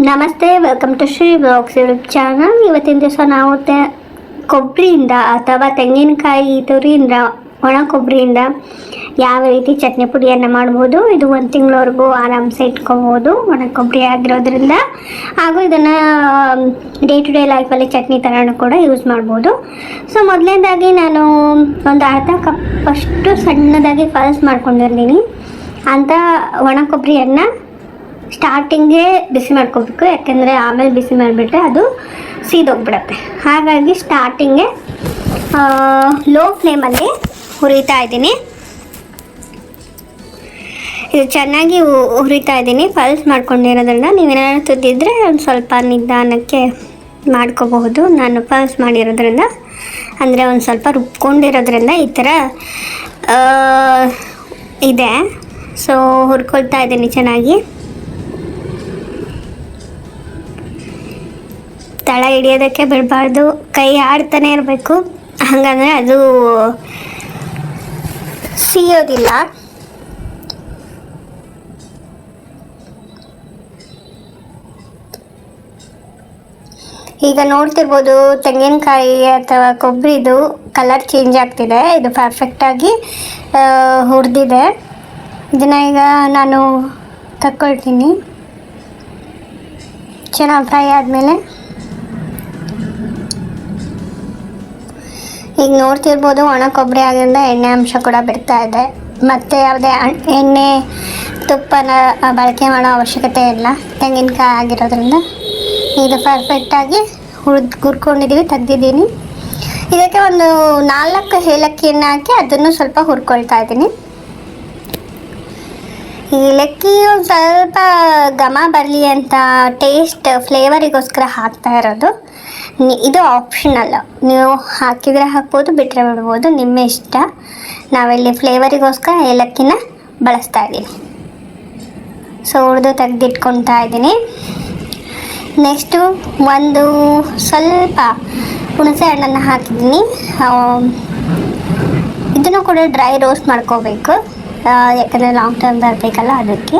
ನಮಸ್ತೆ, welcome to Shri blogs YouTube channel. ಇವತ್ತಿನ ದಿವಸ ನಾವು ಕೊಬ್ಬರಿಯಿಂದ ಅಥವಾ ತೆಂಗಿನಕಾಯಿ ತುರಿಯಿಂದ ಒಣ ಕೊಬ್ಬರಿಯಿಂದ ಯಾವ ರೀತಿ ಚಟ್ನಿ ಪುಡಿಯನ್ನು ಮಾಡ್ಬೋದು. ಇದು 1 ತಿಂಗಳವರೆಗೂ ಆರಾಮ್ಸೆ ಇಟ್ಕೋಬೋದು ಒಣ ಕೊಬ್ಬರಿ ಆಗಿರೋದ್ರಿಂದ. ಹಾಗೂ ಇದನ್ನು ಡೇ ಟು ಡೇ ಲೈಫಲ್ಲಿ ಚಟ್ನಿ ಥರನೂ ಕೂಡ ಯೂಸ್ ಮಾಡ್ಬೋದು. ಸೊ ಮೊದಲನೇದಾಗಿ ನಾನು ಒಂದು ಅರ್ಧ ಕಪ್ಪಷ್ಟು ಸಣ್ಣದಾಗಿ ಪಲ್ಸ್ ಮಾಡ್ಕೊಂಡಿರ್ತೀನಿ. ಅಂಥ ಒಣ ಕೊಬ್ಬರಿಯನ್ನು ಸ್ಟಾರ್ಟಿಂಗೇ ಬಿಸಿ ಮಾಡ್ಕೋಬೇಕು, ಯಾಕೆಂದರೆ ಆಮೇಲೆ ಬಿಸಿ ಮಾಡಿಬಿಟ್ರೆ ಅದು ಸೀದೋಗ್ಬಿಡತ್ತೆ. ಹಾಗಾಗಿ ಸ್ಟಾರ್ಟಿಂಗೇ ಲೋ ಫ್ಲೇಮಲ್ಲಿ ಹುರಿತಾ ಇದ್ದೀನಿ. ಇದು ಚೆನ್ನಾಗಿ ಹುರಿತಾ ಇದ್ದೀನಿ. ಪಲ್ಸ್ ಮಾಡ್ಕೊಂಡಿರೋದ್ರಿಂದ ನೀವೇನಾದ್ರು ತುದ್ದಿದ್ರೆ ಒಂದು ಸ್ವಲ್ಪ ನಿಧಾನಕ್ಕೆ ಮಾಡ್ಕೋಬಹುದು. ನಾನು ಪಲ್ಸ್ ಮಾಡಿರೋದ್ರಿಂದ, ಅಂದರೆ ಒಂದು ಸ್ವಲ್ಪ ರುಬ್ಕೊಂಡಿರೋದ್ರಿಂದ ಈ ಥರ ಇದೆ. ಸೊ ಹುರ್ಕೊಳ್ತಾ ಇದ್ದೀನಿ ಚೆನ್ನಾಗಿ. ತಳ ಹಿಡಿಯೋದಕ್ಕೆ ಬಿಡಬಾರ್ದು, ಕೈ ಆಡ್ತಾನೆ ಇರಬೇಕು, ಹಾಗಂದರೆ ಅದು ಸಿಯೋದಿಲ್ಲ. ಈಗ ನೋಡ್ತಿರ್ಬೋದು ತೆಂಗಿನಕಾಯಿ ಅಥವಾ ಕೊಬ್ಬರಿದು ಕಲರ್ ಚೇಂಜ್ ಆಗ್ತಿದೆ. ಇದು ಪರ್ಫೆಕ್ಟಾಗಿ ಹುರಿದಿದೆ. ಇದನ್ನು ಈಗ ನಾನು ತಕ್ಕೊಳ್ತೀನಿ. ಚೆನ್ನಾಗಿ ಫ್ರೈ ಆದಮೇಲೆ ಈಗ ನೋಡ್ತಿರ್ಬೋದು ಒಣ ಕೊಬ್ಬರಿ ಆಗಿಂದ ಎಣ್ಣೆ ಅಂಶ ಕೂಡ ಬಿಡ್ತಾ ಇದೆ. ಮತ್ತು ಯಾವುದೇ ಎಣ್ಣೆ ತುಪ್ಪನ ಬಳಕೆ ಮಾಡೋ ಅವಶ್ಯಕತೆ ಇಲ್ಲ, ತೆಂಗಿನಕಾಯಿ ಆಗಿರೋದ್ರಿಂದ. ಇದು ಪರ್ಫೆಕ್ಟಾಗಿ ಹುರ್ಕೊಂಡಿದ್ದೀವಿ, ತೆಗ್ದಿದ್ದೀನಿ. ಇದಕ್ಕೆ ಒಂದು 4 ಏಲಕ್ಕಿಯನ್ನು ಹಾಕಿ ಅದನ್ನು ಸ್ವಲ್ಪ ಹುರ್ಕೊಳ್ತಾ ಇದ್ದೀನಿ. ಏಲಕ್ಕಿ ಒಂದು ಸ್ವಲ್ಪ ಘಮ ಬರಲಿ ಅಂತ ಟೇಸ್ಟ್ ಫ್ಲೇವರಿಗೋಸ್ಕರ ಹಾಕ್ತಾ ಇರೋದು. ಇದು ಆಪ್ಷನಲ್, ನೀವು ಹಾಕಿದರೆ ಹಾಕ್ಬೋದು, ಬಿಟ್ಟರೆ ಬಿಡ್ಬೋದು, ನಿಮ್ಮ ಇಷ್ಟ. ನಾವಿಲ್ಲಿ ಫ್ಲೇವರಿಗೋಸ್ಕರ ಏಲಕ್ಕಿನ ಬಳಸ್ತಾ ಇದ್ದೀನಿ. ಸೊ ಹುರಿದು ತೆಗೆದಿಟ್ಕೊತಾ ಇದ್ದೀನಿ. ನೆಕ್ಸ್ಟು ಒಂದು ಸ್ವಲ್ಪ ಹುಣಸೆ ಹಣ್ಣನ್ನು ಹಾಕಿದ್ದೀನಿ. ಇದನ್ನು ಕೂಡ ಡ್ರೈ ರೋಸ್ಟ್ ಮಾಡ್ಕೋಬೇಕು, ಯಾಕಂದರೆ ಲಾಂಗ್ ಟರ್ಮ್ ಬರಬೇಕಲ್ಲ, ಅದಕ್ಕೆ.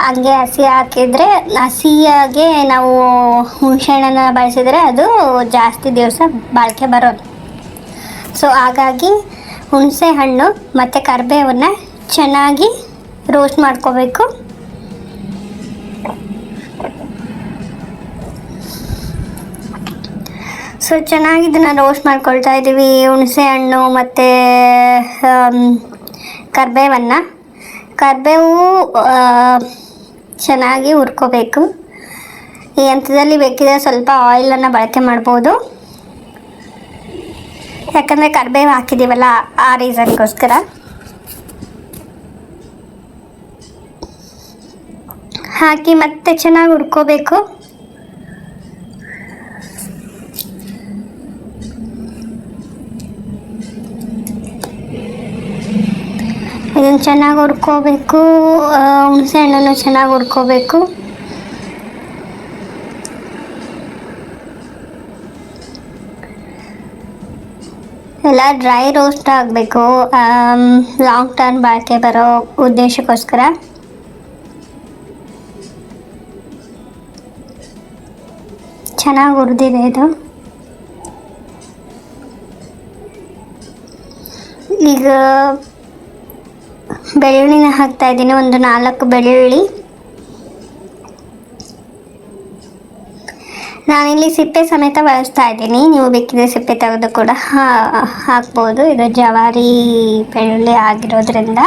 ಹಂಗೆ ಹಸಿ ಹಾಕಿದರೆ, ಹಸಿಯಾಗೆ ನಾವು ಹುಣಸೆ ಹಣ್ಣನ್ನು ಬಳಸಿದರೆ ಅದು ಜಾಸ್ತಿ ದಿವಸ ಬಾಳಿಕೆ ಬರೋದು. ಸೊ ಹಾಗಾಗಿ ಹುಣಸೆ ಹಣ್ಣು ಮತ್ತು ಕರಿಬೇವನ್ನು ಚೆನ್ನಾಗಿ ರೋಸ್ಟ್ ಮಾಡ್ಕೋಬೇಕು. ಸೊ ಚೆನ್ನಾಗಿ ಇದನ್ನು ರೋಸ್ಟ್ ಮಾಡ್ಕೊಳ್ತಾ ಇದ್ದೀವಿ, ಹುಣಸೆ ಹಣ್ಣು ಮತ್ತು ಕರಿಬೇವು ಚೆನ್ನಾಗಿ ಹುರ್ಕೋಬೇಕು. ಈ ಹಂತದಲ್ಲಿ ಬೇಕಿದ್ರೆ ಸ್ವಲ್ಪ ಆಯಿಲನ್ನು ಬಳಕೆ ಮಾಡ್ಬೋದು, ಯಾಕಂದರೆ ಕರಿಬೇವು ಹಾಕಿದ್ದೀವಲ್ಲ, ಆ ರೀಸನ್ಗೋಸ್ಕರ. ಹಾಕಿ ಮತ್ತೆ ಚೆನ್ನಾಗಿ ಹುರ್ಕೋಬೇಕು. ಇದನ್ನು ಚೆನ್ನಾಗಿ ಹುರ್ಕೋಬೇಕು. ಹುಣಸೆ ಹಣ್ಣನ್ನು ಚೆನ್ನಾಗಿ ಹುರ್ಕೋಬೇಕು. ಎಲ್ಲ ಡ್ರೈ ರೋಸ್ಟ್ ಆಗಬೇಕು, ಲಾಂಗ್ ಟರ್ಮ್ ಬಾಳಿಕೆ ಬರೋ ಉದ್ದೇಶಕ್ಕೋಸ್ಕರ. ಚೆನ್ನಾಗಿ ಹುರಿದಿದೆ ಇದು. ಈಗ ಬೆಳ್ಳುಳ್ಳಿನ ಹಾಕ್ತಾ ಇದ್ದೀನಿ, ಒಂದು 4 ಬೆಳ್ಳುಳ್ಳಿ. ನಾನಿಲ್ಲಿ ಸಿಪ್ಪೆ ಸಮೇತ ಬಳಸ್ತಾ ಇದ್ದೀನಿ, ನೀವು ಬೇಕಿದ್ರೆ ಸಿಪ್ಪೆ ತೆಗೆದು ಕೂಡ ಹಾಕ್ಬೋದು. ಇದು ಜವಾರಿ ಬೆಳ್ಳುಳ್ಳಿ ಆಗಿರೋದ್ರಿಂದ,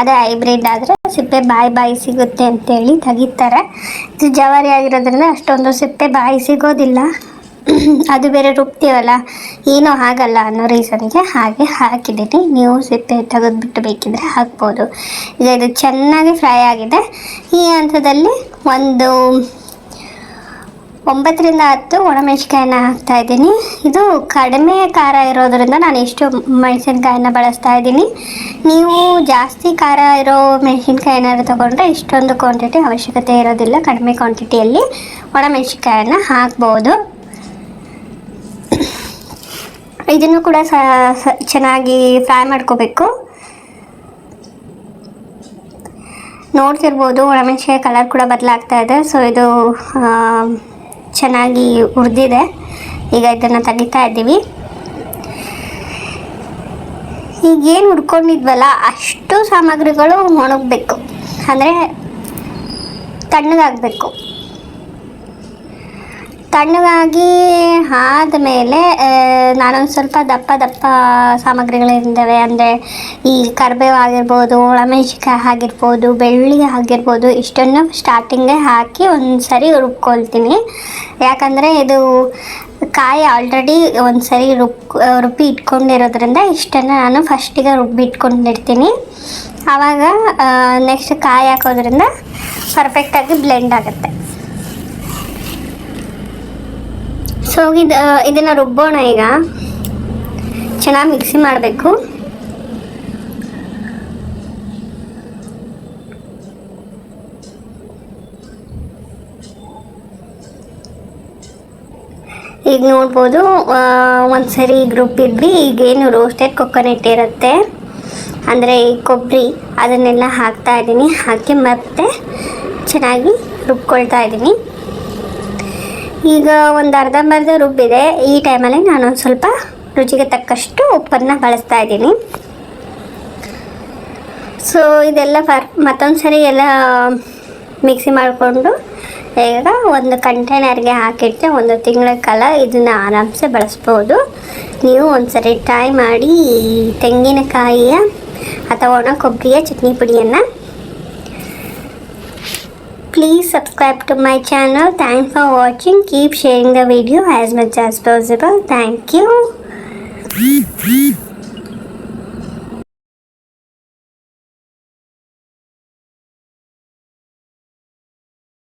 ಅದೇ ಹೈಬ್ರಿಡ್ ಆದರೆ ಸಿಪ್ಪೆ ಬಾಯಿ ಸಿಗುತ್ತೆ ಅಂತೇಳಿ ತೆಗಿತಾರೆ. ಇದು ಜವಾರಿ ಆಗಿರೋದ್ರಿಂದ ಅಷ್ಟೊಂದು ಸಿಪ್ಪೆ ಬಾಯಿ ಸಿಗೋದಿಲ್ಲ, ಅದು ಬೇರೆ ರುಬ್ತೀವಲ್ಲ, ಏನೂ ಆಗಲ್ಲ ಅನ್ನೋ ರೀಸನ್ಗೆ ಹಾಗೆ ಹಾಕಿದ್ದೀನಿ. ನೀವು ಸಿಪ್ಪೆ ತೆಗೆದುಬಿಟ್ಟು ಬೇಕಿದ್ರೆ ಹಾಕ್ಬೋದು. ಈಗ ಇದು ಚೆನ್ನಾಗಿ ಫ್ರೈ ಆಗಿದೆ. ಈ ಹಂತದಲ್ಲಿ ಒಂದು 9ರಿಂದ 10 ಒಣಮೆಣಸಿನ್ಕಾಯಿನ ಹಾಕ್ತಾಯಿದ್ದೀನಿ. ಇದು ಕಡಿಮೆ ಖಾರ ಇರೋದ್ರಿಂದ ನಾನು ಇಷ್ಟು ಮೆಣಸಿನ್ಕಾಯಿನ ಬಳಸ್ತಾ ಇದ್ದೀನಿ. ನೀವು ಜಾಸ್ತಿ ಖಾರ ಇರೋ ಮೆಣಸಿನ್ಕಾಯಿ ಏನಾದ್ರು ತೊಗೊಂಡ್ರೆ ಇಷ್ಟೊಂದು ಕ್ವಾಂಟಿಟಿ ಅವಶ್ಯಕತೆ ಇರೋದಿಲ್ಲ, ಕಡಿಮೆ ಕ್ವಾಂಟಿಟಿಯಲ್ಲಿ ಒಣಮೆಣಸಿನ್ಕಾಯನ್ನು ಹಾಕ್ಬೋದು. ಇದನ್ನು ಕೂಡ ಚೆನ್ನಾಗಿ ಫ್ರೈ ಮಾಡ್ಕೋಬೇಕು. ನೋಡ್ತಿರ್ಬೋದು ಒಣಮೆಣಸಿನ್ಕಾಯಿ ಕಲರ್ ಕೂಡ ಬದಲಾಗ್ತಾ ಇದೆ. ಸೊ ಇದು ಚೆನ್ನಾಗಿ ಹುರಿದಿದೆ. ಈಗ ಇದನ್ನು ತೆಗಿತಾ ಇದ್ದೀವಿ. ಈಗೇನು ಹುರ್ಕೊಂಡಿದ್ವಲ್ಲ ಅಷ್ಟು ಸಾಮಗ್ರಿಗಳು ಒಣಗಬೇಕು, ಅಂದರೆ ತಣ್ಣಗಾಗಬೇಕು. ತಣ್ಣಗಾಗಿ ಆದಮೇಲೆ ನಾನೊಂದು ಸ್ವಲ್ಪ ದಪ್ಪ ಸಾಮಗ್ರಿಗಳಿದ್ದಾವೆ. ಅಂದರೆ ಈ ಕರಿಬೇವು ಆಗಿರ್ಬೋದು, ಒಣಮೆಣಸಿನ್ಕಾಯಿ ಆಗಿರ್ಬೋದು, ಬೆಳ್ಳುಳ್ಳಿ ಆಗಿರ್ಬೋದು, ಇಷ್ಟನ್ನು ಸ್ಟಾರ್ಟಿಂಗೇ ಹಾಕಿ ಒಂದು ಸರಿ ರುಬ್ಕೊಳ್ತೀನಿ. ಯಾಕಂದರೆ ಇದು ಕಾಯಿ ಆಲ್ರೆಡಿ ಒಂದು ಸರಿ ರುಬ್ಬಿ ಇಟ್ಕೊಂಡಿರೋದ್ರಿಂದ ಇಷ್ಟನ್ನು ನಾನು ಫಸ್ಟಿಗೆ ರುಬ್ಬಿ ಇಟ್ಕೊಂಡಿರ್ತೀನಿ. ಆವಾಗ ನೆಕ್ಸ್ಟ್ ಕಾಯಿ ಹಾಕೋದ್ರಿಂದ ಪರ್ಫೆಕ್ಟಾಗಿ ಬ್ಲೆಂಡ್ ಆಗುತ್ತೆ. ಸೊ ಇದನ್ನು ರುಬ್ಬೋಣ. ಈಗ ಚೆನ್ನಾಗಿ ಮಿಕ್ಸಿ ಮಾಡಬೇಕು. ಈಗ ನೋಡ್ಬೋದು ಒಂದು ಸರಿ ರುಬ್ಬಿದ್ವಿ. ಈಗೇನು ರೋಸ್ಟೆಡ್ ಕೊಕೊನಟ್ ಇರುತ್ತೆ, ಅಂದರೆ ಈ ಕೊಬ್ಬರಿ, ಅದನ್ನೆಲ್ಲ ಹಾಕ್ತಾ ಇದ್ದೀನಿ. ಹಾಕಿ ಮತ್ತೆ ಚೆನ್ನಾಗಿ ರುಬ್ಕೊಳ್ತಾ ಇದ್ದೀನಿ. ಈಗ ಒಂದು ಅರ್ಧಂಬರ್ಧ ರುಬ್ಬಿದೆ. ಈ ಟೈಮಲ್ಲಿ ನಾನೊಂದು ಸ್ವಲ್ಪ ರುಚಿಗೆ ತಕ್ಕಷ್ಟು ಉಪ್ಪನ್ನು ಬಳಸ್ತಾ ಇದ್ದೀನಿ. ಸೊ ಇದೆಲ್ಲ ಮತ್ತೊಂದು ಸರಿ ಎಲ್ಲ ಮಿಕ್ಸಿ ಮಾಡಿಕೊಂಡು ಈಗ ಒಂದು ಕಂಟೈನರ್ಗೆ ಹಾಕಿಟ್ಟೆ. 1 ತಿಂಗಳ ಕಾಲ ಇದನ್ನು ಆರಾಮ್ಸೆ ಬಳಸ್ಬೋದು. ನೀವು ಒಂದು ಸರಿ ಟ್ರೈ ಮಾಡಿ ತೆಂಗಿನಕಾಯಿಯ ಅಥವಾ ಒಣ ಕೊಬ್ಬರಿಯ ಚಟ್ನಿ ಪುಡಿಯನ್ನು. Please subscribe to my channel. Thanks for watching. Keep sharing the video as much as possible. Thank you.